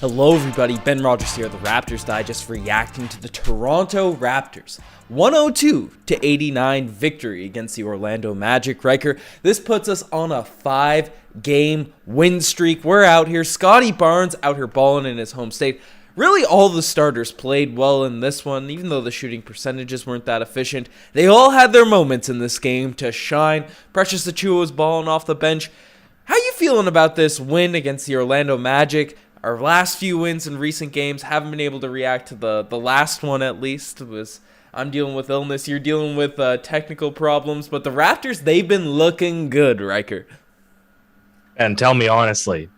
Hello everybody, Ben Rogers here, the Raptors Digest, reacting to the Toronto Raptors 102-89 victory against the Orlando Magic. Riker, this puts us on a 5-game win streak. We're out here. Scottie Barnes out here balling in his home state. Really, all the starters played well in this one, even though the shooting percentages weren't that efficient. They all had their moments in this game to shine. Precious Achiuwa was balling off the bench. How you feeling about this win against the Orlando Magic? Our last few wins in recent games, haven't been able to react to the last one at least. I'm dealing with illness, you're dealing with technical problems, but the Raptors, they've been looking good, Riker. And tell me honestly,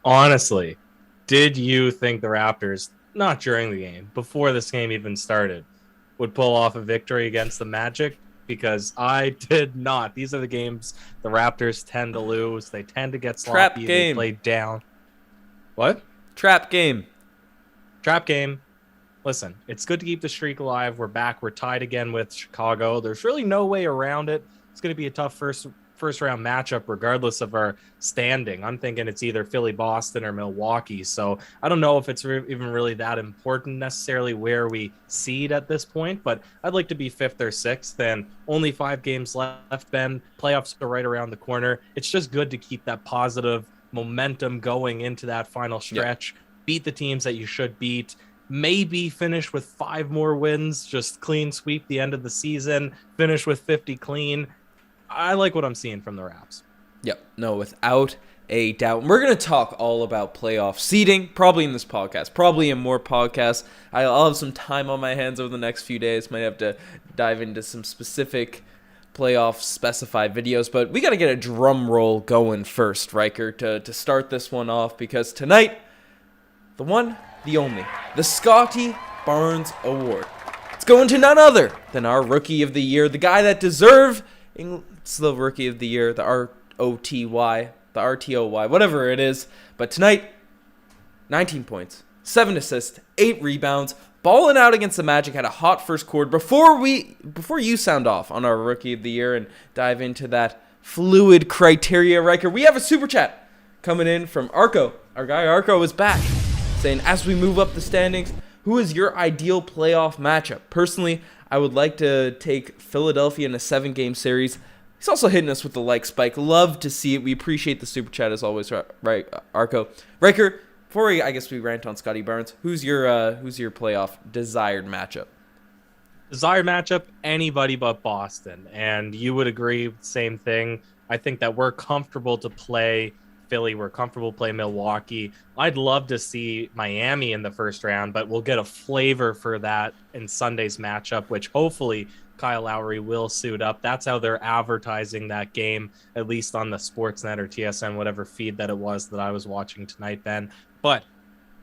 did you think the Raptors, not during the game, before this game even started, would pull off a victory against the Magic? Because I did not. These are the games the Raptors tend to lose. They tend to get sloppy. Trap game. They play down. What? Trap game. Listen, it's good to keep the streak alive. We're back. We're tied again with Chicago. There's really no way around it. It's going to be a tough first round matchup regardless of our standing. I'm thinking it's either Philly, Boston, or Milwaukee. So I don't know if it's even really that important necessarily where we seed at this point, but I'd like to be 5th or 6th, and only 5 games left, Ben. Playoffs are right around the corner. It's just good to keep that positive momentum going into that final stretch. Yep. Beat the teams that you should beat. Maybe finish with 5 more wins. Just clean sweep the end of the season. Finish with 50 clean. I like what I'm seeing from the Raps. Yep, no, without a doubt. We're going to talk all about playoff seeding, probably in this podcast, probably in more podcasts. I'll have some time on my hands over the next few days. Might have to dive into some specific playoff specified videos, but we got to get a drum roll going first, Riker, to start this one off, because tonight, the one, the only, the Scottie Barnes Award. It's going to none other than our Rookie of the Year, the guy that deserved it's the Rookie of the Year, the ROTY, the RTOY, whatever it is. But tonight, 19 points, 7 assists, 8 rebounds, balling out against the Magic, had a hot first quarter. Before you sound off on our Rookie of the Year and dive into that fluid criteria, Riker, we have a super chat coming in from Arco. Our guy Arco is back, saying, as we move up the standings, who is your ideal playoff matchup? Personally, I would like to take Philadelphia in a 7-game series. He's also hitting us with the like spike. Love to see it. We appreciate the super chat as always, right, Arco. Riker, before we rant on Scottie Barnes, who's your playoff desired matchup? Desired matchup, anybody but Boston. And you would agree, same thing. I think that we're comfortable to play Philly. We're comfortable to play Milwaukee. I'd love to see Miami in the first round, but we'll get a flavor for that in Sunday's matchup, which hopefully Kyle Lowry will suit up. That's how they're advertising that game, at least on the Sportsnet or TSN, whatever feed that it was that I was watching tonight, Ben. But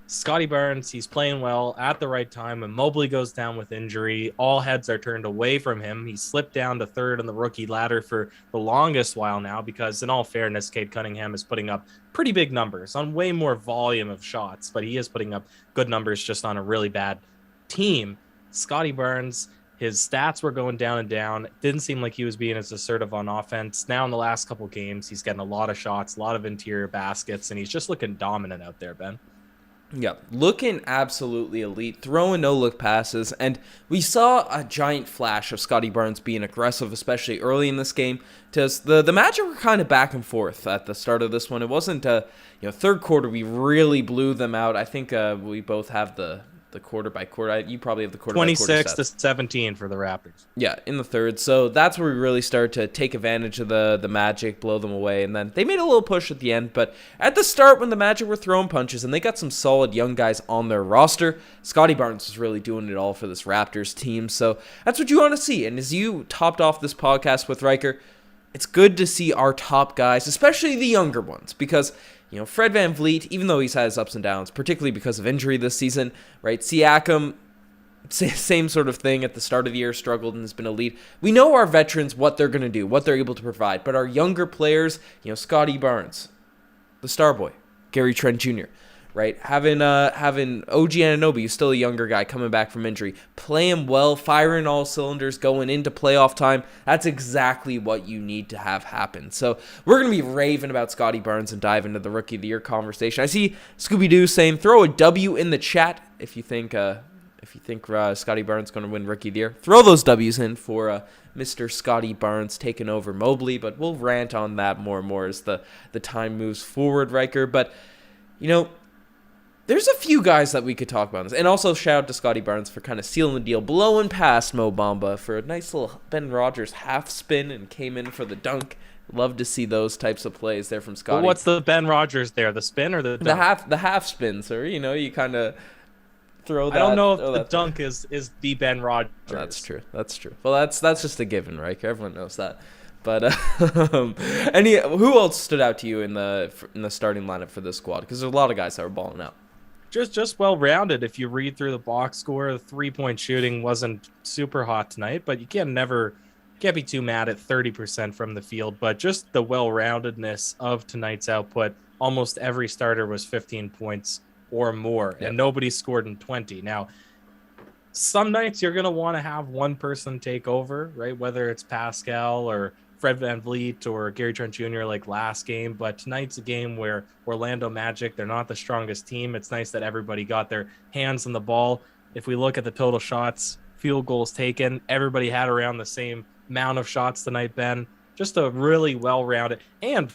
Scottie Barnes, he's playing well at the right time. When Mobley goes down with injury, all heads are turned away from him. He slipped down to 3rd on the rookie ladder for the longest while now because, in all fairness, Cade Cunningham is putting up pretty big numbers on way more volume of shots, but he is putting up good numbers just on a really bad team. Scottie Barnes, his stats were going down and down. It didn't seem like he was being as assertive on offense. Now in the last couple games, he's getting a lot of shots, a lot of interior baskets, and he's just looking dominant out there, Ben. Yeah, looking absolutely elite, throwing no-look passes, and we saw a giant flash of Scottie Barnes being aggressive, especially early in this game. The Magic were kind of back and forth at the start of this one. It wasn't, third quarter, we really blew them out. I think we both have the quarter by quarter. You probably have the quarter by quarter 26 to 17 for the Raptors. Yeah, in the third. So that's where we really start to take advantage of the Magic, blow them away, and then they made a little push at the end. But at the start, when the Magic were throwing punches, and they got some solid young guys on their roster, Scottie Barnes was really doing it all for this Raptors team. So that's what you want to see. And as you topped off this podcast with Riker, it's good to see our top guys, especially the younger ones, because Fred VanVleet, even though he's had his ups and downs, particularly because of injury this season, right? Siakam, same sort of thing at the start of the year, struggled and has been elite. We know our veterans, what they're going to do, what they're able to provide, but our younger players, Scottie Barnes, the star boy, Gary Trent Jr., right? Having OG Anunoby, who's still a younger guy coming back from injury, play him well, firing all cylinders going into playoff time. That's exactly what you need to have happen. So we're going to be raving about Scottie Barnes and dive into the Rookie of the Year conversation. I see Scooby-Doo saying, throw a W in the chat if you think Scottie Barnes is going to win Rookie of the Year. Throw those W's in for Mr. Scottie Barnes taking over Mobley, but we'll rant on that more and more as the time moves forward, Riker. But, there's a few guys that we could talk about. And also shout out to Scottie Barnes for kind of sealing the deal, blowing past Mo Bamba for a nice little Ben Rogers half spin and came in for the dunk. Love to see those types of plays there from Scottie. Well, what's the Ben Rogers there? The spin or the dunk? The half spin, sir. You kind of throw that. I don't know if the dunk is the Ben Rogers. Oh, that's true. Well, that's just a given, right? Everyone knows that. But who else stood out to you in the starting lineup for this squad? Because there's a lot of guys that were balling out. Just well-rounded. If you read through the box score, the three-point shooting wasn't super hot tonight, but you can't be too mad at 30% from the field. But just the well-roundedness of tonight's output, almost every starter was 15 points or more, and nobody scored in 20. Now, some nights you're going to want to have one person take over, right? Whether it's Pascal or Fred VanVleet or Gary Trent Jr. like last game, but tonight's a game where Orlando Magic, they're not the strongest team. It's nice that everybody got their hands on the ball. If we look at the total shots, field goals taken, everybody had around the same amount of shots tonight, Ben. Just a really well-rounded, and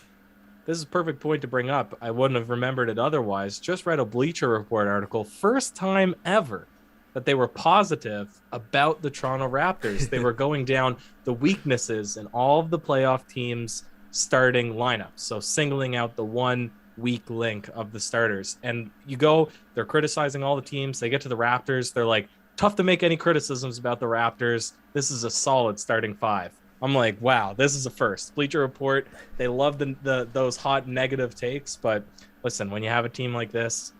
this is a perfect point to bring up. I wouldn't have remembered it otherwise. Just read a Bleacher Report article, first time ever that they were positive about the Toronto Raptors. They were going down the weaknesses in all of the playoff teams' starting lineups. So singling out the one weak link of the starters. And they're criticizing all the teams. They get to the Raptors. They're like, tough to make any criticisms about the Raptors. This is a solid starting five. I'm like, wow, this is a first. Bleacher Report, they love those hot negative takes. But listen, when you have a team like this,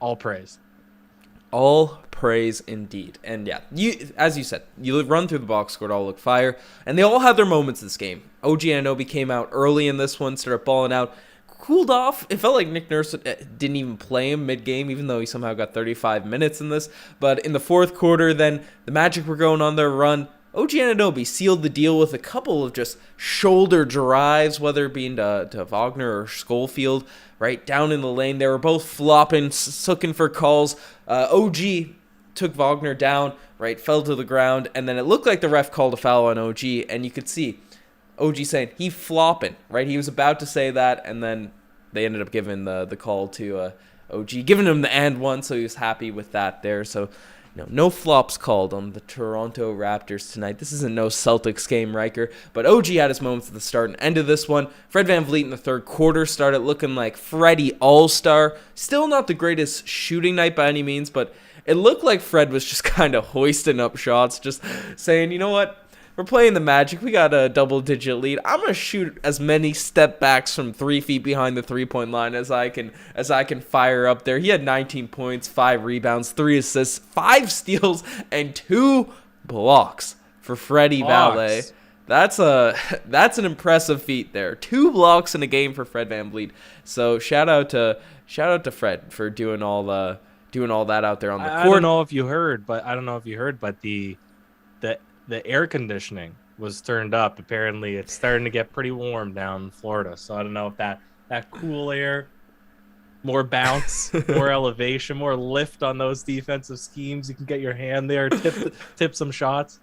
all praise. All praise indeed. And yeah, as you said, you run through the box score, it all look fire. And they all had their moments this game. OG Anunoby came out early in this one, started balling out, cooled off. It felt like Nick Nurse didn't even play him mid-game, even though he somehow got 35 minutes in this. But in the fourth quarter, then the Magic were going on their run. OG Anunoby sealed the deal with a couple of just shoulder drives, whether it being to Wagner or Schofield, right down in the lane. They were both flopping, looking for calls. OG took Wagner down, right, fell to the ground, and then it looked like the ref called a foul on OG, and you could see OG saying, he flopping, right? He was about to say that, and then they ended up giving the call to OG, giving him the and one, so he was happy with that there. So no flops called on the Toronto Raptors tonight. This isn't no Celtics game, Riker, but OG had his moments at the start and end of this one. Fred VanVleet in the third quarter started looking like Freddie All-Star. Still not the greatest shooting night by any means, but it looked like Fred was just kind of hoisting up shots, just saying, you know what? We're playing the Magic. We got a double-digit lead. I'm gonna shoot as many step backs from 3 feet behind the three-point line as I can fire up there. He had 19 points, 5 rebounds, 3 assists, 5 steals, and 2 blocks for Freddie Valet. That's an impressive feat there. 2 blocks in a game for Fred VanVleet. So shout out to Fred for doing all that out there on the court. I don't know if you heard, but the air conditioning was turned up. Apparently, it's starting to get pretty warm down in Florida. So I don't know if that cool air, more bounce, more elevation, more lift on those defensive schemes. You can get your hand there, tip some shots.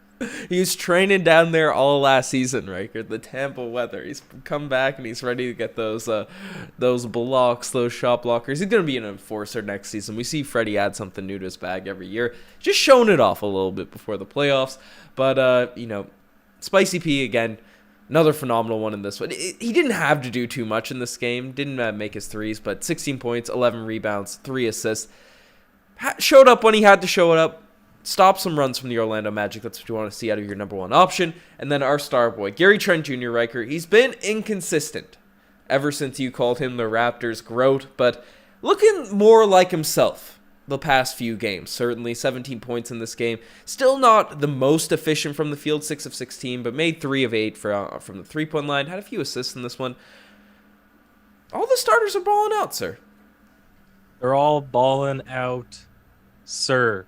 He was training down there all last season, right? The Tampa weather. He's come back and he's ready to get those blocks, those shot blockers. He's going to be an enforcer next season. We see Freddie add something new to his bag every year. Just showing it off a little bit before the playoffs. But, Spicy P, again, another phenomenal one in this one. He didn't have to do too much in this game. Didn't make his threes, but 16 points, 11 rebounds, 3 assists. Showed up when he had to show it up. Stop some runs from the Orlando Magic. That's what you want to see out of your number one option. And then our star boy, Gary Trent Jr. Riker. He's been inconsistent ever since you called him the Raptors' GOAT, but looking more like himself the past few games. Certainly 17 points in this game. Still not the most efficient from the field, 6 of 16, but made 3 of 8 from the three-point line. Had a few assists in this one. All the starters are balling out, sir. They're all balling out, sir.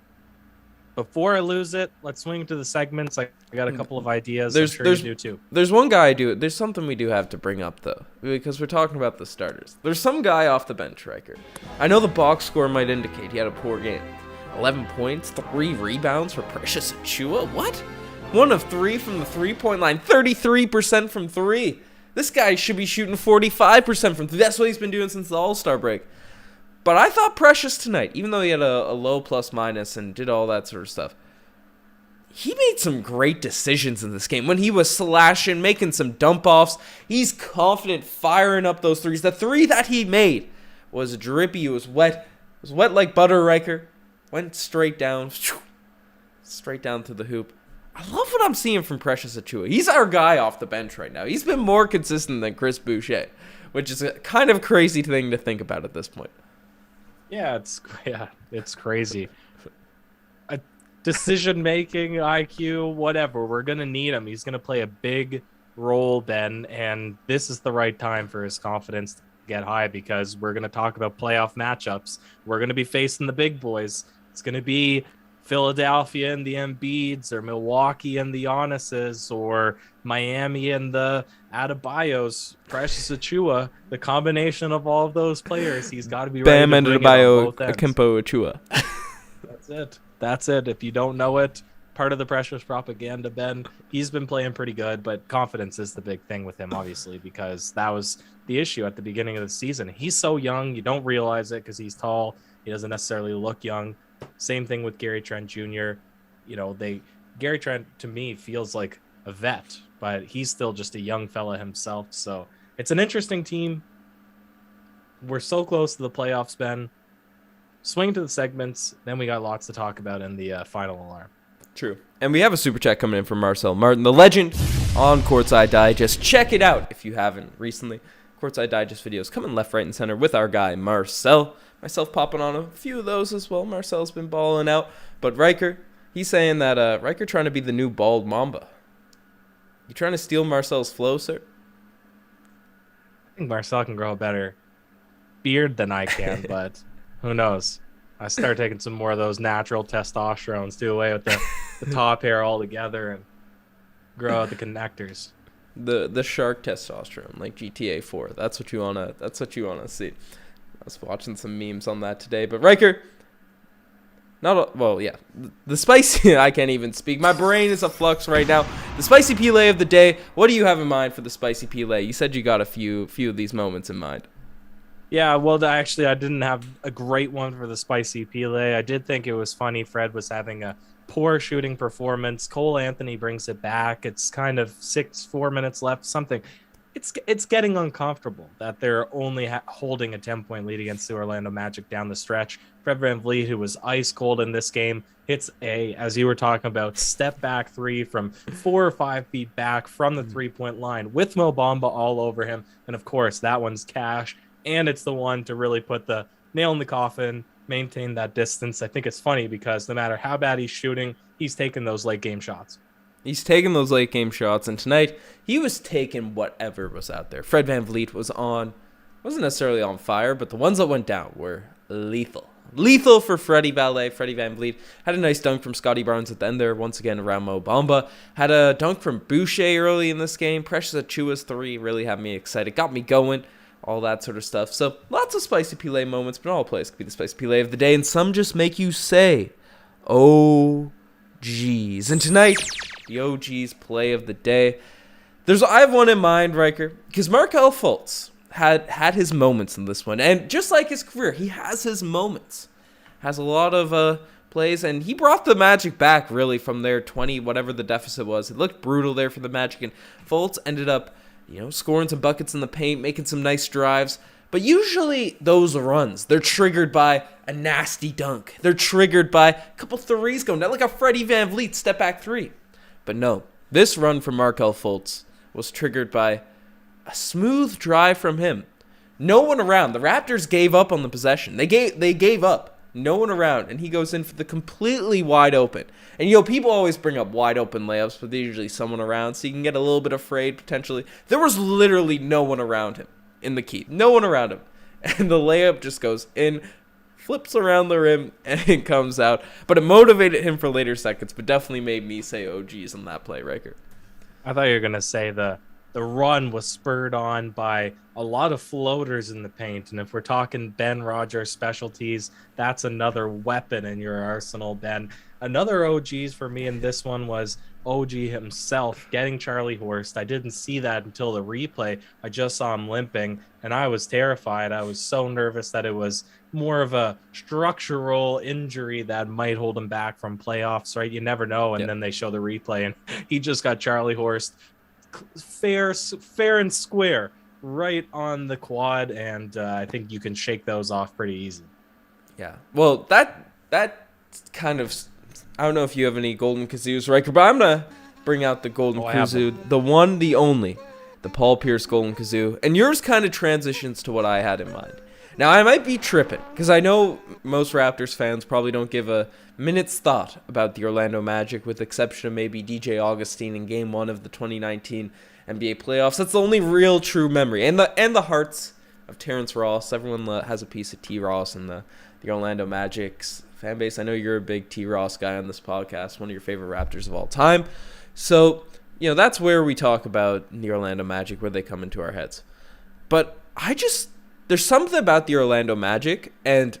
Before I lose it, let's swing to the segments. I got a couple of ideas. I'm sure you do too. There's one guy there's something we do have to bring up though, because we're talking about the starters. There's some guy off the bench, Riker. I know the box score might indicate he had a poor game. 11 points, 3 rebounds for Precious Achiuwa. What? 1 of 3 from the 3-point line, 33% from 3. This guy should be shooting 45% from 3. That's what he's been doing since the All-Star break. But I thought Precious tonight, even though he had a low plus-minus and did all that sort of stuff, he made some great decisions in this game. When he was slashing, making some dump-offs, he's confident firing up those threes. The 3 that he made was drippy. It was wet. It was wet like butter, Riker. Went straight down to the hoop. I love what I'm seeing from Precious Achiuwa. He's our guy off the bench right now. He's been more consistent than Chris Boucher, which is a kind of crazy thing to think about at this point. Yeah, it's crazy. Decision-making, IQ, whatever. We're going to need him. He's going to play a big role, Ben, and this is the right time for his confidence to get high because we're going to talk about playoff matchups. We're going to be facing the big boys. It's going to be Philadelphia and the Embiids, or Milwaukee and the Giannis's, or Miami and the Adebayos. Precious Achiuwa, the combination of all of those players, he's got to be ready Bam to bring it on both ends. Akimbo Achiuwa. That's it. If you don't know it, part of the Precious propaganda, Ben, he's been playing pretty good, but confidence is the big thing with him, obviously, because that was the issue at the beginning of the season. He's so young, you don't realize it because he's tall. He doesn't necessarily look young. Same thing with Gary Trent Jr. Gary Trent, to me, feels like a vet, but he's still just a young fella himself. So it's an interesting team. We're so close to the playoffs, Ben. Swing to the segments, then we got lots to talk about in the final alarm. True. And we have a super chat coming in from Marcel Martin, the legend, on Courtside Digest. Check it out if you haven't recently. Courtside Digest videos coming left, right, and center with our guy Marcel. Myself popping on a few of those as well. Marcel's been balling out. But Riker, he's saying that Riker trying to be the new bald Mamba. You trying to steal Marcel's flow, sir? I think Marcel can grow a better beard than I can, but who knows? I start taking some more of those natural testosterones, do away with the top hair altogether, and grow out the connectors. The shark testosterone, like GTA 4. That's what you wanna see. I was watching some memes on that today, but Riker, the spicy. I can't even speak. My brain is a flux right now. The spicy Pele of the day. What do you have in mind for the spicy Pele? You said you got a few of these moments in mind. Yeah, well, actually, I didn't have a great one for the spicy Pele. I did think it was funny. Fred was having a poor shooting performance. Cole Anthony brings it back. It's kind of 4 minutes left. Something. It's getting uncomfortable that they're only holding a 10-point lead against the Orlando Magic down the stretch. Fred VanVleet, who was ice cold in this game, hits as you were talking about, step back 3 from 4 or 5 feet back from the 3-point line with Mo Bamba all over him. And of course, that one's cash. And it's the one to really put the nail in the coffin, maintain that distance. I think it's funny because no matter how bad he's shooting, he's taking those late game shots. He's taking those late game shots, and tonight he was taking whatever was out there. Fred VanVleet wasn't necessarily on fire, but the ones that went down were lethal. Lethal for Freddie VanVleet. Had a nice dunk from Scottie Barnes at the end there, once again around Mo Bamba. Had a dunk from Boucher early in this game. Precious Achiuwa's 3 really had me excited, got me going, all that sort of stuff. So lots of spicy Pele moments, but all plays could be the spicy Pele of the day, and some just make you say, oh, geez. And tonight, the OG's play of the day. I have one in mind, Riker, because Markelle Fultz had his moments in this one, and just like his career, he has his moments. Has a lot of plays, and he brought the Magic back really from their 20, whatever the deficit was. It looked brutal there for the Magic, and Fultz ended up, scoring some buckets in the paint, making some nice drives. But usually those runs, they're triggered by a nasty dunk. They're triggered by a couple threes going down, like a Freddie VanVleet step back 3. But no, this run from Markelle Fultz was triggered by a smooth drive from him. No one around. The Raptors gave up on the possession. They gave up. No one around, and he goes in for the completely wide open. And people always bring up wide open layups, but there's usually someone around, so you can get a little bit afraid potentially. There was literally no one around him in the key. No one around him. And the layup just goes in. flips around the rim, and it comes out. But it motivated him for later seconds, but definitely made me say OGs on that play, Riker. I thought you were gonna say the run was spurred on by a lot of floaters in the paint, and if we're talking Ben Rogers specialties, that's another weapon in your arsenal, Ben. Another OGs for me in this one was OG himself getting Charlie Horst. I didn't see that until the replay. I just saw him limping, and I was terrified. I was so nervous that it was more of a structural injury that might hold him back from playoffs, right? You never know. And then they show the replay, and he just got Charlie Horst fair and square right on the quad, and I think you can shake those off pretty easy. Yeah. Well, that kind of, I don't know if you have any golden kazoos, Riker, but I'm gonna bring out the golden kazoo, the one, the only, the Paul Pierce golden kazoo, and yours kind of transitions to what I had in mind. Now, I might be tripping, because I know most Raptors fans probably don't give a minute's thought about the Orlando Magic, with the exception of maybe DJ Augustine in Game 1 of the 2019 NBA playoffs. That's the only real true memory. And the hearts of Terrence Ross. Everyone has a piece of T. Ross in the Orlando Magic's fan base. I know you're a big T. Ross guy on this podcast, one of your favorite Raptors of all time. So, that's where we talk about the Orlando Magic, where they come into our heads. But there's something about the Orlando Magic, and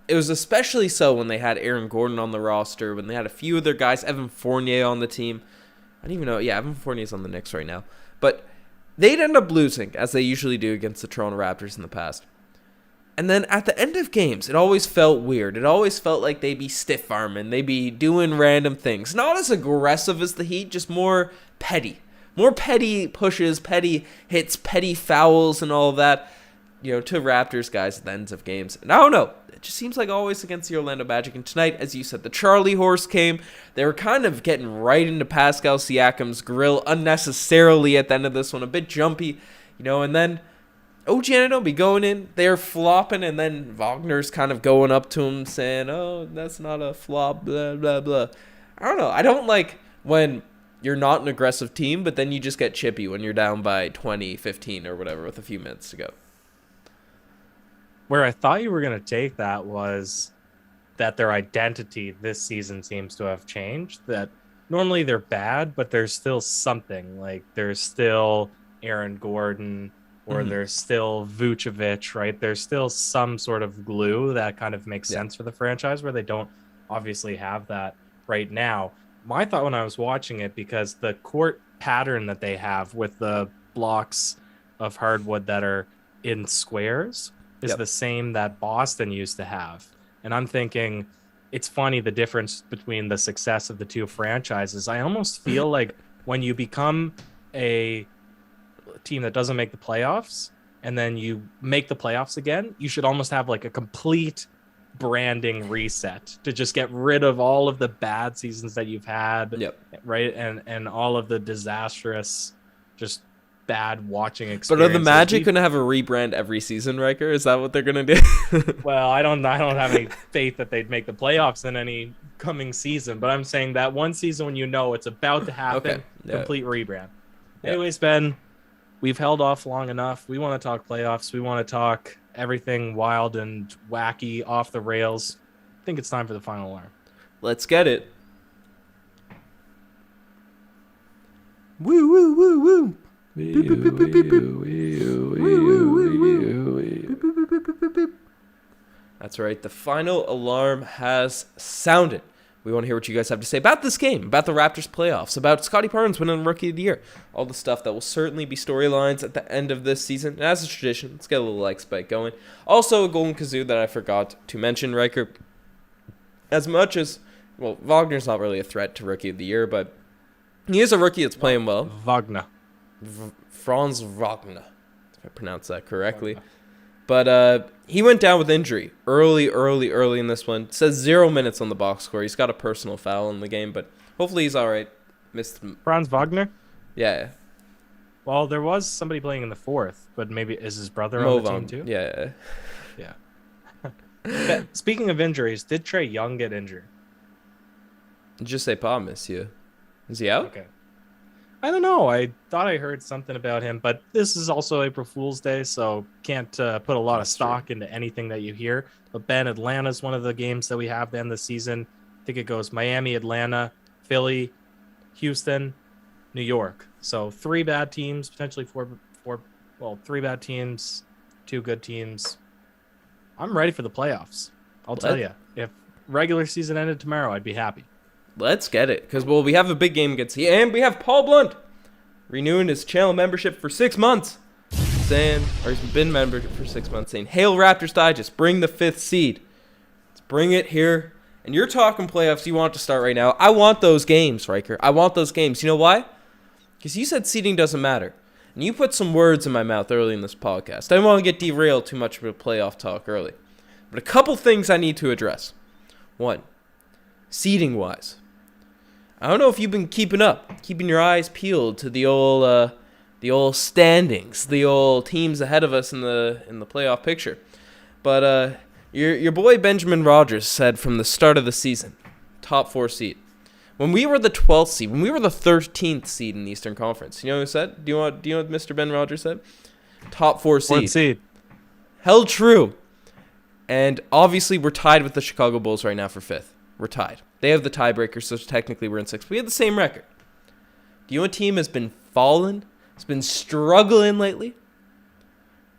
it was especially so when they had Aaron Gordon on the roster, when they had a few of their guys, Evan Fournier on the team. I don't even know. Yeah, Evan Fournier's on the Knicks right now. But they'd end up losing, as they usually do against the Toronto Raptors in the past. And then at the end of games, it always felt weird. It always felt like they'd be stiff-arming. They'd be doing random things. Not as aggressive as the Heat, just more petty. More petty pushes, petty hits, petty fouls, and all of that. To Raptors guys at the ends of games. And I don't know. It just seems like always against the Orlando Magic. And tonight, as you said, the Charlie Horse came. They were kind of getting right into Pascal Siakam's grill unnecessarily at the end of this one. A bit jumpy, and then OG Anunoby going in. They're flopping, and then Wagner's kind of going up to him saying, oh, that's not a flop, blah, blah, blah. I don't know. I don't like when you're not an aggressive team, but then you just get chippy when you're down by 20, 15, or whatever with a few minutes to go. Where I thought you were going to take that was that their identity this season seems to have changed. That normally they're bad, but there's still something. Like there's still Aaron Gordon or there's still Vucevic, right? There's still some sort of glue that kind of makes sense for the franchise, where they don't obviously have that right now. My thought when I was watching it, because the court pattern that they have with the blocks of hardwood that are in squares is the same that Boston used to have. And I'm thinking, it's funny the difference between the success of the two franchises. I almost feel like when you become a team that doesn't make the playoffs and then you make the playoffs again, you should almost have like a complete branding reset to just get rid of all of the bad seasons that you've had, right? And all of the disastrous, just bad watching experience. But are the Magic going to have a rebrand every season, Riker? Is that what they're going to do? Well, I don't have any faith that they'd make the playoffs in any coming season, but I'm saying that one season when it's about to happen, complete rebrand. Anyways, Ben, we've held off long enough. We want to talk playoffs. We want to talk everything wild and wacky, off the rails. I think it's time for the final alarm. Let's get it. Woo, woo, woo, woo. That's right. The final alarm has sounded. We want to hear what you guys have to say about this game, about the Raptors playoffs, about Scottie Barnes winning Rookie of the Year, all the stuff that will certainly be storylines at the end of this season. And as a tradition, let's get a little like spike going. Also, a golden kazoo that I forgot to mention, Riker. As much as, Wagner's not really a threat to Rookie of the Year, but he is a rookie that's playing well. Wagner. Franz Wagner, if I pronounce that correctly. But he went down with injury early in this one. It says 0 minutes on the box score. He's got a personal foul in the game, but hopefully he's all right. Missed Franz Wagner? Yeah. Well, there was somebody playing in the fourth, but maybe is his brother on the team too? Yeah. Speaking of injuries, did Trae Young get injured? Just say pas, monsieur. Is he out? Okay. I don't know. I thought I heard something about him, but this is also April Fool's Day, so can't put a lot of stock into anything that you hear. But Ben, Atlanta's one of the games that we have to end the season. I think it goes Miami, Atlanta, Philly, Houston, New York. So 3 bad teams, potentially four, 3 bad teams, 2 good teams. I'm ready for the playoffs. I'll tell you, if regular season ended tomorrow, I'd be happy. Let's get it, because we have a big game against he, and we have Paul Blunt renewing his channel membership for 6 months, saying, or he's been member for 6 months, saying, "Hail Raptors Digest, bring the 5th seed. Let's bring it here." And you're talking playoffs. You want to start right now. I want those games, Riker. I want those games. You know why? Because you said seeding doesn't matter, and you put some words in my mouth early in this podcast. I don't want to get derailed too much with playoff talk early, but a couple things I need to address. One, seeding wise. I don't know if you've been keeping your eyes peeled to the old standings, the old teams ahead of us in the playoff picture. But your boy Benjamin Rogers said from the start of the season, top 4 seed. When we were the 12th seed, when we were the 13th seed in the Eastern Conference, you know who said? Do you know what Mr. Ben Rogers said? Top 4 seed. 4th seed. Held true. And obviously we're tied with the Chicago Bulls right now for 5th. We're tied. They have the tiebreaker, so technically we're in 6th. We have the same record. Do you know what team has been falling? Has been struggling lately?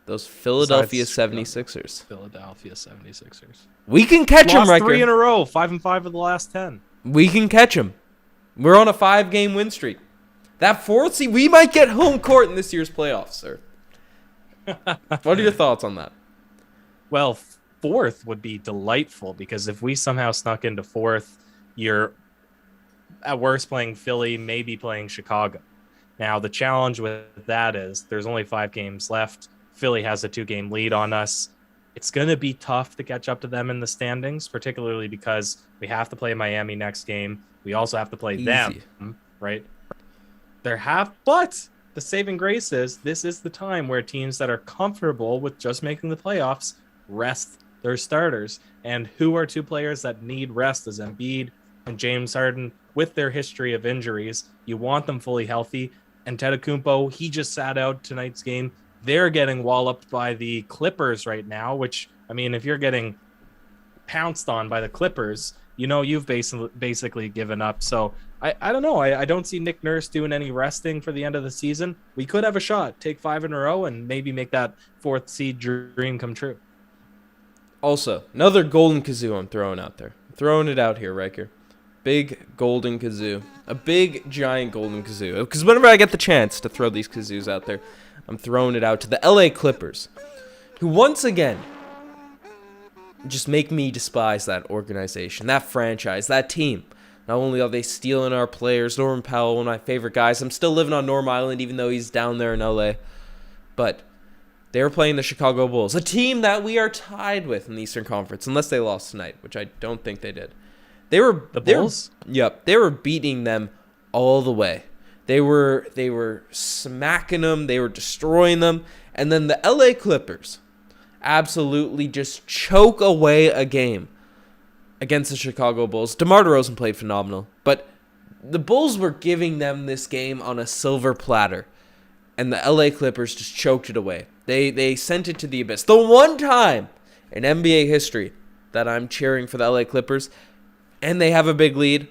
Those Philadelphia 76ers. Philadelphia 76ers. We can catch them, Riker. 3 in a row. 5-5 of the last 10. We can catch them. We're on a 5-game win streak. That 4th seed, we might get home court in this year's playoffs, sir. What are your thoughts on that? Well, 4th would be delightful, because if we somehow snuck into 4th, you're at worst playing Philly, maybe playing Chicago. Now, the challenge with that is there's only 5 games left. Philly has a 2-game lead on us. It's going to be tough to catch up to them in the standings, particularly because we have to play Miami next game. We also have to play them, right? But the saving grace is this is the time where teams that are comfortable with just making the playoffs rest their starters. And who are 2 players that need rest is Embiid and James Harden. With their history of injuries, you want them fully healthy. And Antetokounmpo, he just sat out tonight's game. They're getting walloped by the Clippers right now, which, I mean, if you're getting pounced on by the Clippers, you know you've basically given up. So I don't know. I don't see Nick Nurse doing any resting for the end of the season. We could have a shot, take 5 in a row, and maybe make that 4th seed dream come true. Also, another golden kazoo I'm throwing out there. I'm throwing it out here, Riker. Big golden kazoo. A big, giant golden kazoo. Because whenever I get the chance to throw these kazoos out there, I'm throwing it out to the LA Clippers, who once again just make me despise that organization, that franchise, that team. Not only are they stealing our players, Norman Powell, one of my favorite guys. I'm still living on Norm Island, even though he's down there in LA. But they were playing the Chicago Bulls, a team that we are tied with in the Eastern Conference, unless they lost tonight, which I don't think they did. The Bulls? They were beating them all the way. They were smacking them. They were destroying them. And then the LA Clippers absolutely just choke away a game against the Chicago Bulls. DeMar DeRozan played phenomenal. But the Bulls were giving them this game on a silver platter. And the LA Clippers just choked it away. They sent it to the abyss. The one time in NBA history that I'm cheering for the LA Clippers, and they have a big lead,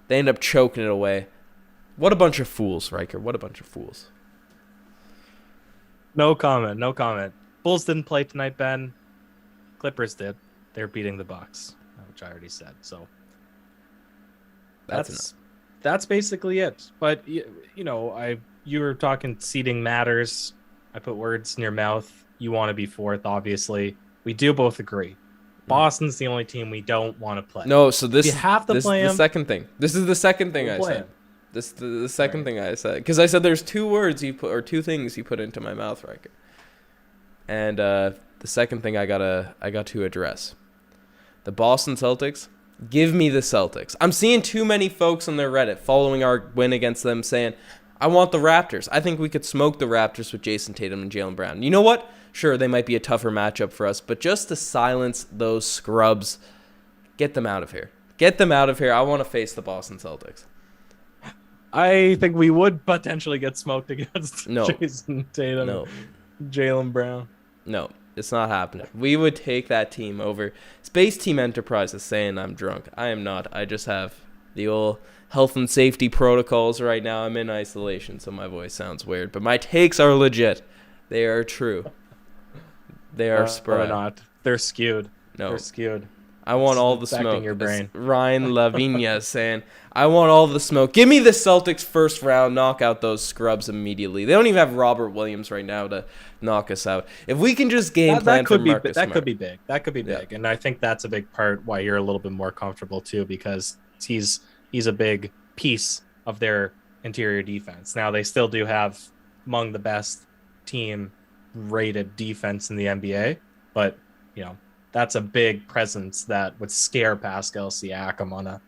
they end up choking it away. What a bunch of fools, Riker. What a bunch of fools. No comment. Bulls didn't play tonight, Ben. Clippers did. They're beating the Bucks, which I already said. So that's basically it. But you know, you were talking seeding matters. I put words in your mouth. You want to be 4th, obviously. We do both agree. Boston's the only team we don't want to play. No, so this you have to play the them. second thing. This is the second thing I said. This the second thing I said, because I said there's 2 words you put, or 2 things you put into my mouth, Riker. And the second thing I got to address. The Boston Celtics. Give me the Celtics. I'm seeing too many folks on their Reddit following our win against them saying, I want the Raptors. I think we could smoke the Raptors with Jason Tatum and Jaylen Brown. You know what? Sure, they might be a tougher matchup for us, but just to silence those scrubs, get them out of here. Get them out of here. I want to face the Boston Celtics. I think we would potentially get smoked against No. Jason Tatum, No. Jaylen Brown. No. It's not happening. We would take that team over. Space Team Enterprise is saying I'm drunk. I am not. I just have the old health and safety protocols right now. I'm in isolation, so my voice sounds weird. But my takes are legit. They are true. They are spry. They're not. They're skewed. No. They're skewed. I want all the It's affecting smoke. your brain. Ryan Lavinia saying, I want all the smoke. Give me the Celtics first round. Knock out those scrubs immediately. They don't even have Robert Williams right now to knock us out. If we can just game plan for Marcus Smart. That could be big. That could be big. And I think that's a big part why you're a little bit more comfortable too, because he's a big piece of their interior defense. Now they still do have among the best team rated defense in the NBA, but that's a big presence that would scare Pascal Siakam on a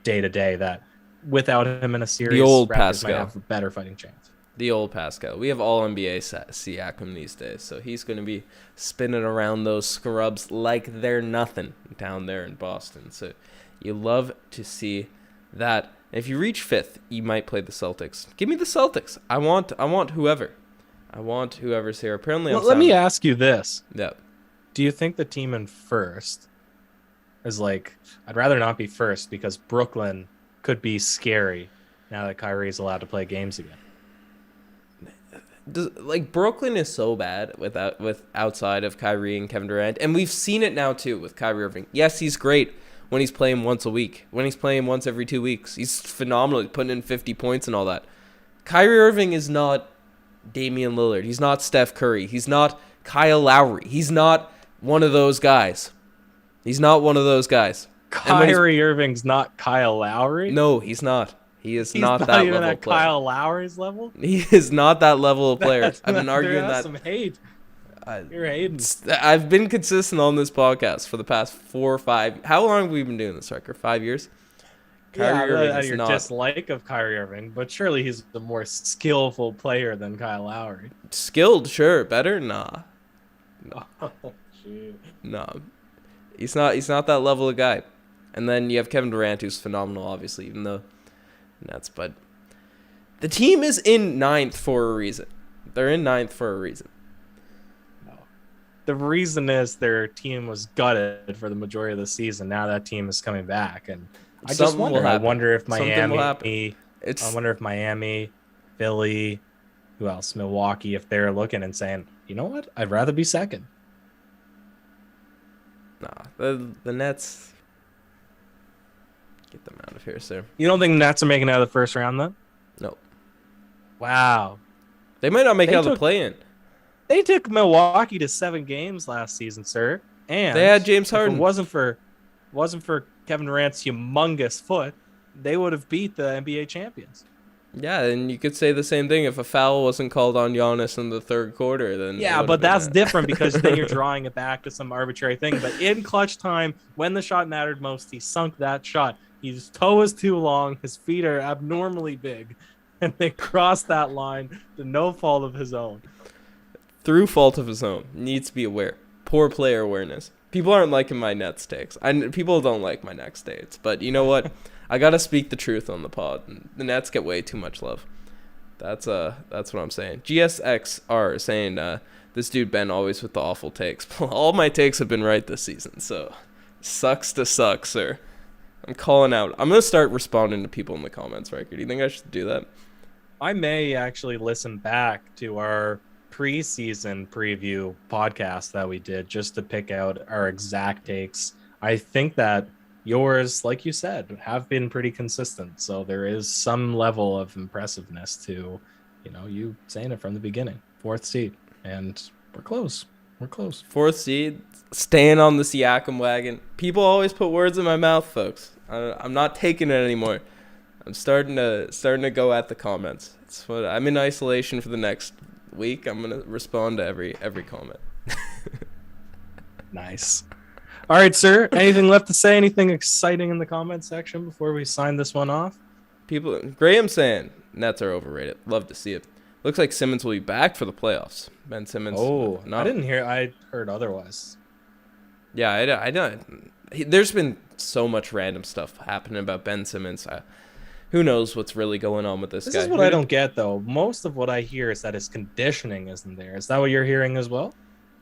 day-to-day that without him in a series, The old Raptors Pascal. might have a better fighting chance. The old Pascal. We have all NBA Siakam these days, so he's going to be spinning around those scrubs like they're nothing down there in Boston. So you love to see that. If you reach fifth, you might play the Celtics. Give me the Celtics. I want whoever. I want whoever's here. Apparently, Let me ask you this. Yeah. Do you think the team in first is like, I'd rather not be first because Brooklyn could be scary now that Kyrie's allowed to play games again? Brooklyn is so bad with outside of Kyrie and Kevin Durant, and we've seen it now too with Kyrie Irving. Yes, he's great when he's playing once a week. When he's playing once every 2 weeks, he's phenomenal, putting in 50 points and all that. Kyrie Irving is not Damian Lillard. He's not Steph Curry. He's not Kyle Lowry. He's not one of those guys. He's not one of those guys. Kyrie Irving's not Kyle Lowry? No, he's not. He's not that even level at of player. Kyle Lowry's level? He is not that level of player. I've been arguing that. Some hate. You're hating. I've been consistent on this podcast for the past 4 or 5. How long have we been doing this, Riker? 5 years? Your dislike of Kyrie Irving, but surely he's a more skillful player than Kyle Lowry. Skilled, sure. Better? Nah. Oh, shoot. No. He's not that level of guy. And then you have Kevin Durant, who's phenomenal, obviously, even though Nets. But the team is in 9th for a reason. They're in 9th for a reason. No. The reason is their team was gutted for the majority of the season. Now that team is coming back, and I just wonder. I wonder if Miami. I wonder if Miami, Philly, who else? Milwaukee, if they're looking and saying, you know what, I'd rather be second. Nah, the Nets. Get them out of here, sir. You don't think the Nets are making it out of the first round, then? No. Wow. They might not make it out of the play-in. They took Milwaukee to 7 games last season, sir. And they had James Harden. If it wasn't for Kevin Durant's humongous foot, they would have beat the NBA champions. Yeah, and you could say the same thing if a foul wasn't called on Giannis in the third quarter. Then yeah, but that's different because then you're drawing it back to some arbitrary thing. But in clutch time, when the shot mattered most, he sunk that shot. His toe is too long. His feet are abnormally big. And they crossed that line to no fault of his own. Through fault of his own. Needs to be aware. Poor player awareness. People aren't liking my Nets takes. People don't like my Nets takes. But you know what? I got to speak the truth on the pod. The Nets get way too much love. That's what I'm saying. GSXR is saying, this dude Ben always with the awful takes. All my takes have been right this season. So, sucks to suck, sir. I'm calling out. I'm going to start responding to people in the comments, Riker. Do you think I should do that? I may actually listen back to our preseason preview podcast that we did just to pick out our exact takes. I think that yours, like you said, have been pretty consistent. So there is some level of impressiveness to, you saying it from the beginning. 4th seed. And we're close. We're close. 4th seed, staying on the Siakam wagon. People always put words in my mouth, folks. I'm not taking it anymore. I'm starting to go at the comments. It's what I'm in isolation for the next week. I'm gonna respond to every comment. Nice. All right, sir. Anything left to say? Anything exciting in the comment section before we sign this one off? Graham saying Nets are overrated. Love to see it. Looks like Simmons will be back for the playoffs. Ben Simmons. Oh, I didn't hear. I heard otherwise. Yeah, I don't. There's been so much random stuff happening about Ben Simmons. who knows what's really going on with this guy. This is what I don't get, though. Most of what I hear is that his conditioning isn't there. Is that what you're hearing as well?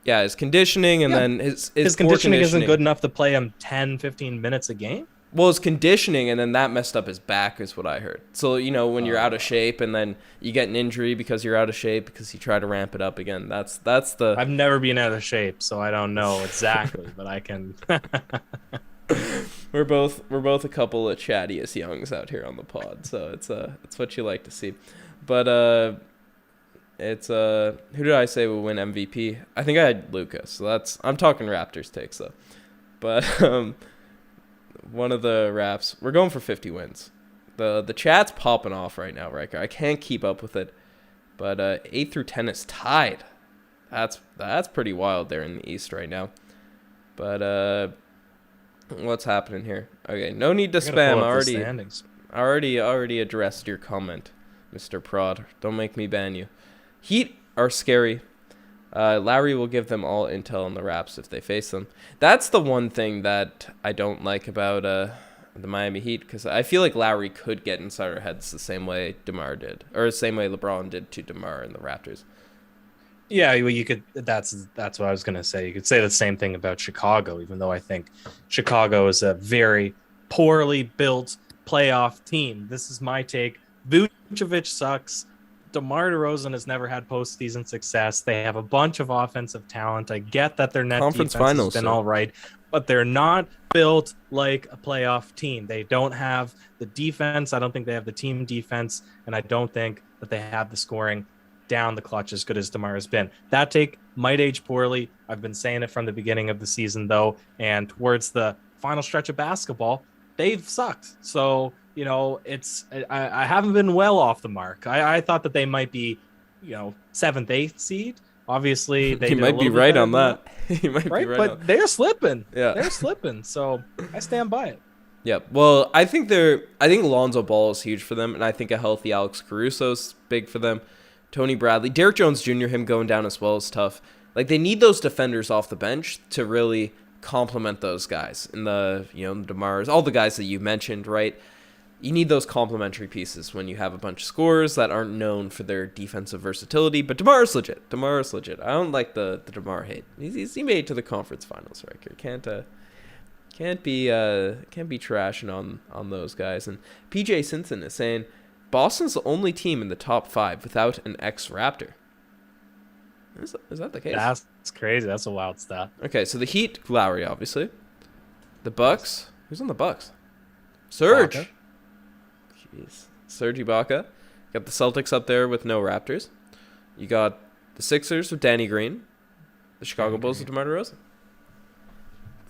Yeah, his conditioning, and then his conditioning isn't good enough to play him 10, 15 minutes a game? Well, his conditioning, and then that messed up his back is what I heard. So, when you're out of shape and then you get an injury because you're out of shape because you try to ramp it up again, that's the... I've never been out of shape, so I don't know exactly, but I can... We're both a couple of chattiest youngs out here on the pod, so it's what you like to see. But it's who did I say will win MVP? I think I had Luka. So I'm talking Raptors takes though. But one of the Raps, we're going for 50 wins. The chat's popping off right now, Riker. I can't keep up with it. But 8 through 10 is tied. That's pretty wild there in the East right now. But what's happening here? Okay, no need to spam. I already addressed your comment, Mr. Prod. Don't make me ban you. Heat are scary. Lowry will give them all intel on the Raps if they face them. That's the one thing that I don't like about the Miami Heat, because I feel like Lowry could get inside our heads the same way DeMar did, or the same way LeBron did to DeMar and the Raptors. Yeah, well, you could. That's what I was gonna say. You could say the same thing about Chicago, even though I think Chicago is a very poorly built playoff team. This is my take. Vucevic sucks. DeMar DeRozan has never had postseason success. They have a bunch of offensive talent. I get that their net Conference defense finals, has been all right, but they're not built like a playoff team. They don't have the defense. I don't think they have the team defense, and I don't think that they have the scoring down the clutch as good as DeMar has been. That take might age poorly. I've been saying it from the beginning of the season, though, and towards the final stretch of basketball, they've sucked. So, I haven't been well off the mark. I thought that they might be, 7th, 8th seed. Obviously, they might be right on that. You might right, be right, but they're slipping. Yeah, they're slipping. So I stand by it. Yeah, well, I think Lonzo Ball is huge for them, and I think a healthy Alex Caruso is big for them. Tony Bradley, Derrick Jones Jr., him going down as well is tough. Like, they need those defenders off the bench to really complement those guys. And the DeMars, all the guys that you mentioned, right? You need those complementary pieces when you have a bunch of scorers that aren't known for their defensive versatility. But DeMar is legit. I don't like the DeMar hate. He made it to the conference finals, right? Can't be trashing on those guys. And PJ Simpson is saying Boston's the only team in the top 5 without an ex-Raptor. Is that the case? That's crazy. That's a wild stat. Okay, so the Heat, Lowry, obviously. The Bucks. Who's on the Bucks? Serge. Ibaka. Jeez. Serge Ibaka. Got the Celtics up there with no Raptors. You got the Sixers with Danny Green. The Chicago Bulls with DeMar DeRozan.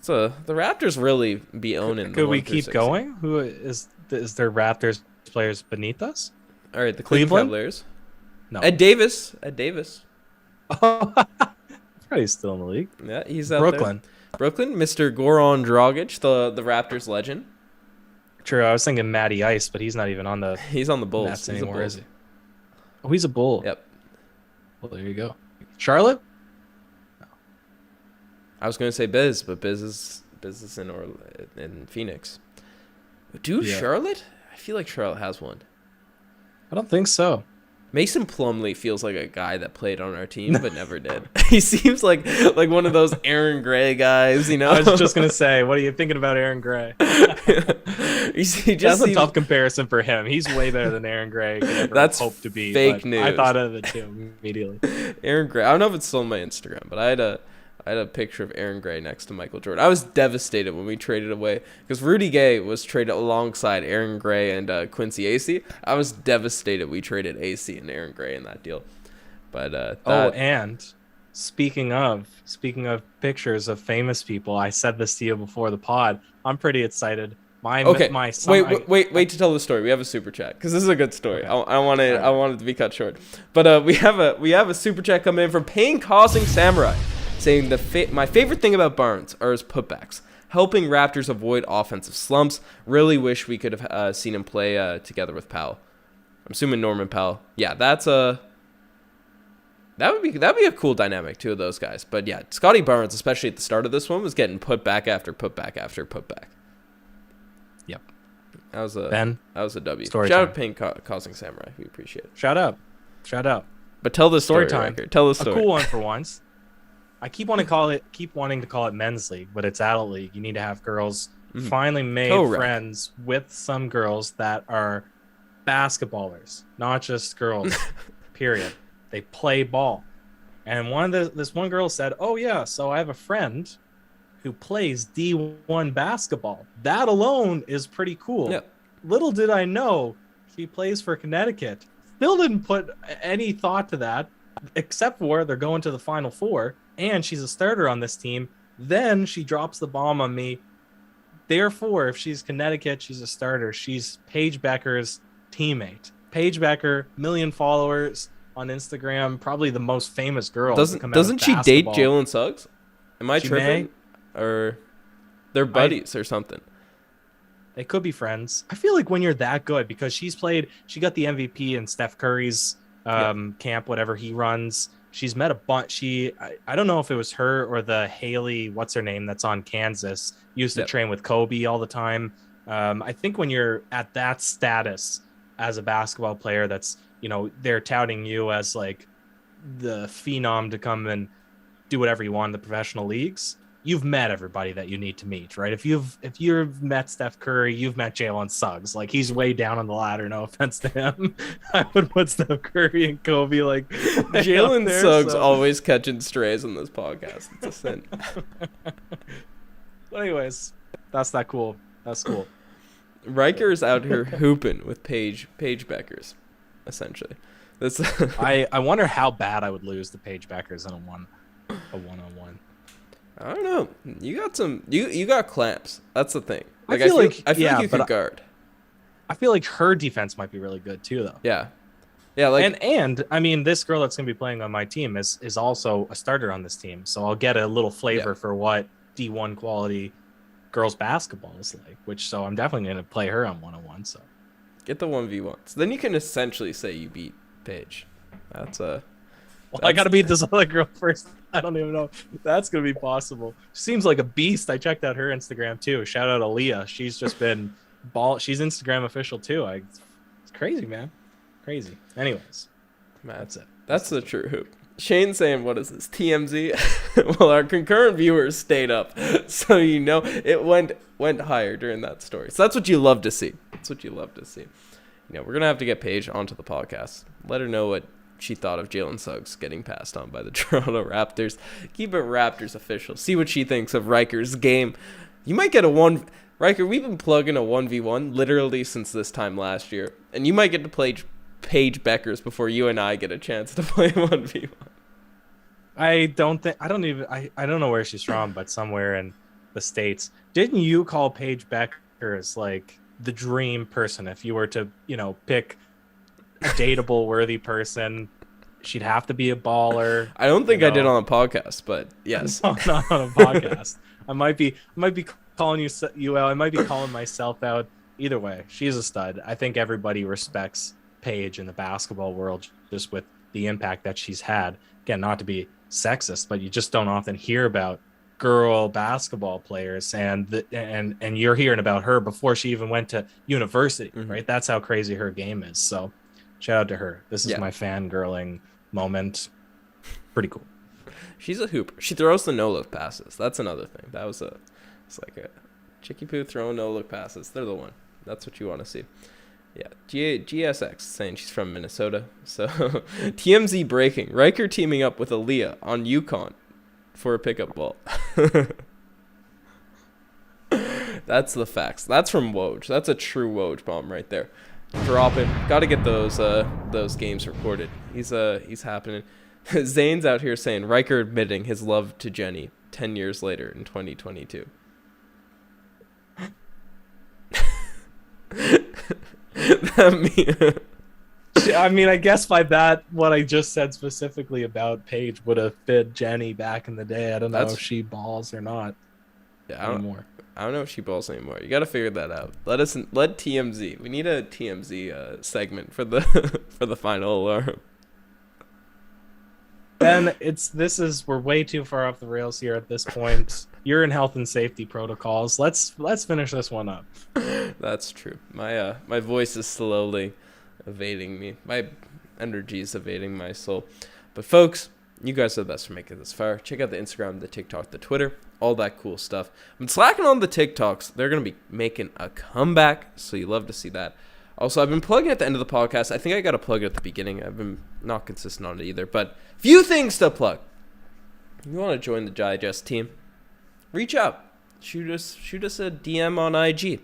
So the Raptors really be owning. Could we keep going? Who is there Raptors players beneath us? All right, the Cleveland Cavaliers. No. Ed Davis. Oh, probably still in the league. Yeah, he's out Brooklyn. there. Brooklyn, Mr. Goran Dragic, the Raptors legend. True, I was thinking Matty Ice, but he's not even on the. He's on the Bulls. Nets anymore, is he? Oh, he's a Bull. Yep. Well, there you go. Charlotte. No. I was going to say Biz, but Biz is in Phoenix. Dude, yeah. Charlotte? I feel like Charlotte has one. I don't think so. Mason Plumlee feels like a guy that played on our team but never did. He seems like one of those Aaron Gray guys, I was just gonna say, what are you thinking about Aaron Gray? That's a tough comparison for him. He's way better than Aaron Gray could ever hope to be. Fake news. I thought of it too immediately. Aaron Gray. I don't know if it's still on my Instagram, but I had a picture of Aaron Gray next to Michael Jordan. I was devastated when we traded away because Rudy Gay was traded alongside Aaron Gray and Quincy Acey. I was devastated we traded Acey and Aaron Gray in that deal. But and speaking of pictures of famous people, I said this to you before the pod. I'm pretty excited. My son, wait to tell the story. We have a super chat because this is a good story. Okay. I want it to be cut short. But we have a super chat coming in from Pain Causing Samurai, saying my favorite thing about Barnes are his putbacks, helping Raptors avoid offensive slumps. Really wish we could have seen him play together with Powell. I'm assuming Norman Powell. Yeah, that'd be a cool dynamic, two of those guys. But yeah, Scottie Barnes, especially at the start of this one, was getting put back after put back after put back. Yep. That was a Ben, W. story Shout time. out Pain Causing Samurai. We appreciate it. Shout out. But tell the story Story time. Riker. Tell the A story. cool one for once. I keep wanting to call it men's league, but it's adult league. You need to have girls. Finally made Correct. friends with some girls that are basketballers, not just girls. Period. They play ball. And this one girl said, "Oh yeah, so I have a friend who plays D1 basketball. That alone is pretty cool." Yeah. Little did I know she plays for Connecticut. Still didn't put any thought to that, except for they're going to the Final Four, and she's a starter on this team. Then she drops the bomb on me. Therefore, if she's Connecticut, she's a starter. She's Paige Becker's teammate. Paige Becker, 1 million followers on Instagram, probably the most famous girl. Doesn't she date Jalen Suggs? Am I tripping? Or they're buddies or something? They could be friends. I feel like when you're that good, because she got the MVP in Steph Curry's camp, whatever he runs. She's met a bunch. I don't know if it was her or the Haley, what's her name, that's on Kansas, used to train with Kobe all the time. I think when you're at that status as a basketball player, that's, they're touting you as like the phenom to come and do whatever you want in the professional leagues. You've met everybody that you need to meet, right? If you've met Steph Curry, you've met Jalen Suggs. Like, he's way down on the ladder. No offense to him. I would put Steph Curry and Kobe like Jalen Suggs always catching strays on this podcast. It's a sin. But anyways, that's that cool. That's cool. Riker is out here hooping with Paige Beckers, essentially. That's I wonder how bad I would lose to Paige Beckers in a one-on-one. I don't know. You got you got clamps. That's the thing. I feel like you could guard. I feel like her defense might be really good too, though. Yeah. Yeah, like and I mean, this girl that's gonna be playing on my team is also a starter on this team, so I'll get a little flavor for what D1 quality girls basketball is like. So I'm definitely gonna play her on one-on-one. So get the 1v1. So then you can essentially say you beat Paige. I gotta beat this other girl first. I don't even know if that's gonna be possible. She seems like a beast. I checked out her Instagram too. Shout out Aaliyah. She's just been she's Instagram official too. It's crazy, man. Crazy. Anyways, that's it. That's the true hoop. Shane's saying, what is this, TMZ? Well, our concurrent viewers stayed up, so it went higher during that story. So that's what you love to see. We're gonna have to get Paige onto the podcast. Let her know what she thought of Jalen Suggs getting passed on by the Toronto Raptors. Keep it Raptors official. See what she thinks of Riker's game. You might get Riker, we've been plugging a 1v1 literally since this time last year, and you might get to play Paige Beckers before you and I get a chance to play 1v1. I don't know where she's from, but somewhere in the States. Didn't you call Paige Beckers like the dream person? If you were to, pick a dateable worthy person, she'd have to be a baller. I don't think I did on a podcast, but yes. No, not on a podcast. I might be calling you out. I might be calling myself out. Either way, she's a stud. I think everybody respects Paige in the basketball world just with the impact that she's had. Again, not to be sexist, but you just don't often hear about girl basketball players, and you're hearing about her before she even went to university, right? That's how crazy her game is. So shout out to her. This is my fangirling moment. Pretty cool. She's a hooper. She throws the no-look passes. That's another thing. It's like a Chicky Poo throwing no-look passes. They're the one. That's what you want to see. Yeah, GSX saying she's from Minnesota. So TMZ breaking. Riker teaming up with Aaliyah on UConn for a pickup ball. That's the facts. That's from Woj. That's a true Woj bomb right there. Dropping. Got to get those games recorded. He's happening. Zane's out here saying Riker admitting his love to Jenny 10 years later in 2022. I mean, I guess by that, what I just said specifically about Paige would have fit Jenny back in the day. I don't know if she balls or not anymore. I don't know if she balls anymore. You got to figure that out. Let TMZ. We need a TMZ segment for the for the final alarm. Ben, we're way too far off the rails here at this point. You're in health and safety protocols. Let's finish this one up. That's true. My voice is slowly evading me. My energy is evading my soul. But folks, you guys are the best for making it this far. Check out the Instagram, the TikTok, the Twitter, all that cool stuff. I'm slacking on the TikToks. They're going to be making a comeback, so you love to see that. Also, I've been plugging at the end of the podcast. I think I got to plug it at the beginning. I've been not consistent on it either. But few things to plug. If you want to join the Digest team, reach out. Shoot us a DM on IG.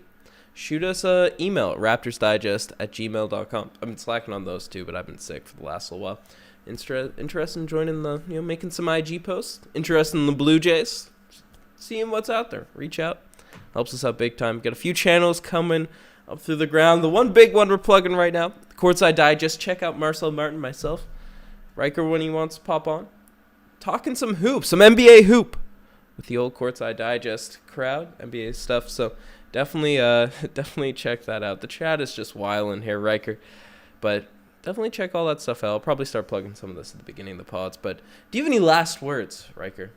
Shoot us an email at raptorsdigest@gmail.com. I've been slacking on those too, but I've been sick for the last little while. Interested in joining making some IG posts? Interested in the Blue Jays? Seeing what's out there. Reach out. Helps us out big time. Got a few channels coming up through the ground. The one big one we're plugging right now, Courtside Digest. Check out Marcel Martin, myself, Ryker when he wants to pop on. Talking some hoops, some NBA hoop with the old Courtside Digest crowd, NBA stuff. So definitely check that out. The chat is just wilding here, Ryker. But definitely check all that stuff out. I'll probably start plugging some of this at the beginning of the pods. But do you have any last words, Ryker,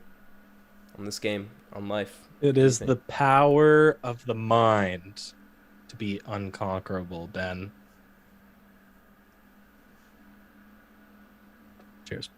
on this game, on life? It is the power of the mind to be unconquerable, Ben. Cheers.